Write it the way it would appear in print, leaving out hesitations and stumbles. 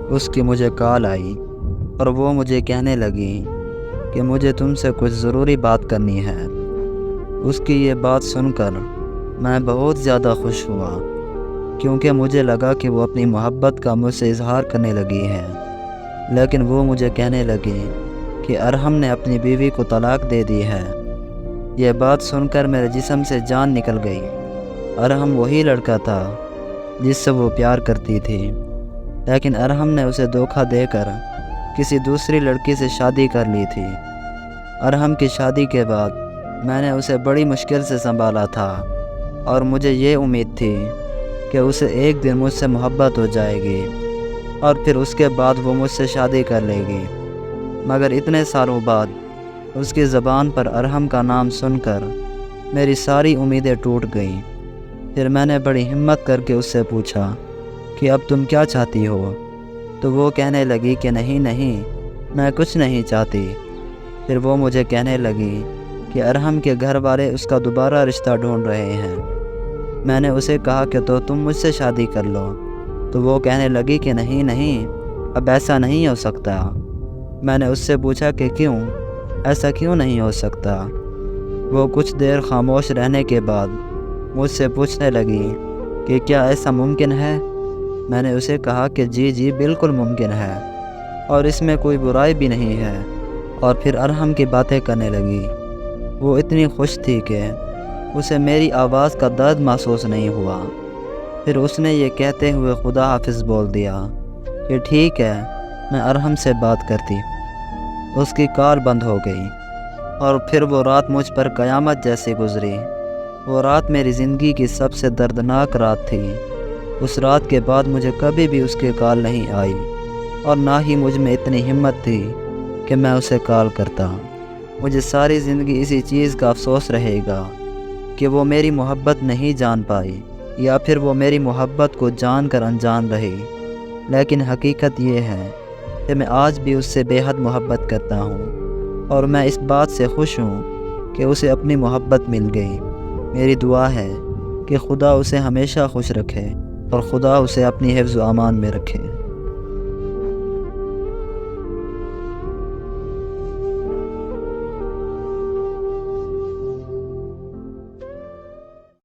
اس کی مجھے کال آئی اور وہ مجھے کہنے لگی کہ مجھے تم سے کچھ ضروری بات کرنی ہے۔ اس کی یہ بات سن کر میں بہت زیادہ خوش ہوا، کیونکہ مجھے لگا کہ وہ اپنی محبت کا مجھ سے اظہار کرنے لگی ہے۔ لیکن وہ مجھے کہنے لگی کہ ارحم نے اپنی بیوی کو طلاق دے دی ہے۔ یہ بات سن کر میرے جسم سے جان نکل گئی۔ ارحم وہی لڑکا تھا جس سے وہ پیار کرتی تھی، لیکن ارحم نے اسے دھوکہ دے کر کسی دوسری لڑکی سے شادی کر لی تھی۔ ارحم کی شادی کے بعد میں نے اسے بڑی مشکل سے سنبھالا تھا، اور مجھے یہ امید تھی کہ اسے ایک دن مجھ سے محبت ہو جائے گی اور پھر اس کے بعد وہ مجھ سے شادی کر لے گی۔ مگر اتنے سالوں بعد اس کی زبان پر ارحم کا نام سن کر میری ساری امیدیں ٹوٹ گئیں۔ پھر میں نے بڑی ہمت کر کے اس سے پوچھا کہ اب تم کیا چاہتی ہو؟ تو وہ کہنے لگی کہ نہیں میں کچھ نہیں چاہتی۔ پھر وہ مجھے کہنے لگی کہ ارحم کے گھر والے اس کا دوبارہ رشتہ ڈھونڈ رہے ہیں۔ میں نے اسے کہا کہ تو تم مجھ سے شادی کر لو۔ تو وہ کہنے لگی کہ نہیں اب ایسا نہیں ہو سکتا۔ میں نے اس سے پوچھا کہ کیوں؟ ایسا کیوں نہیں ہو سکتا؟ وہ کچھ دیر خاموش رہنے کے بعد مجھ سے پوچھنے لگی کہ کیا ایسا ممکن ہے؟ میں نے اسے کہا کہ جی بالکل ممکن ہے، اور اس میں کوئی برائی بھی نہیں ہے۔ اور پھر ارحم کی باتیں کرنے لگی۔ وہ اتنی خوش تھی کہ اسے میری آواز کا درد محسوس نہیں ہوا۔ پھر اس نے یہ کہتے ہوئے خدا حافظ بول دیا کہ ٹھیک ہے، میں ارحم سے بات کرتی۔ اس کی کال بند ہو گئی، اور پھر وہ رات مجھ پر قیامت جیسی گزری۔ وہ رات میری زندگی کی سب سے دردناک رات تھی۔ اس رات کے بعد مجھے کبھی بھی اس کی کال نہیں آئی، اور نہ ہی مجھ میں اتنی ہمت تھی کہ میں اسے کال کرتا۔ مجھے ساری زندگی اسی چیز کا افسوس رہے گا کہ وہ میری محبت نہیں جان پائی، یا پھر وہ میری محبت کو جان کر انجان رہی۔ لیکن حقیقت یہ ہے کہ میں آج بھی اس سے بے حد محبت کرتا ہوں، اور میں اس بات سے خوش ہوں کہ اسے اپنی محبت مل گئی۔ میری دعا ہے کہ خدا اسے ہمیشہ خوش رکھے، اور خدا اسے اپنی حفظ و امان میں رکھے۔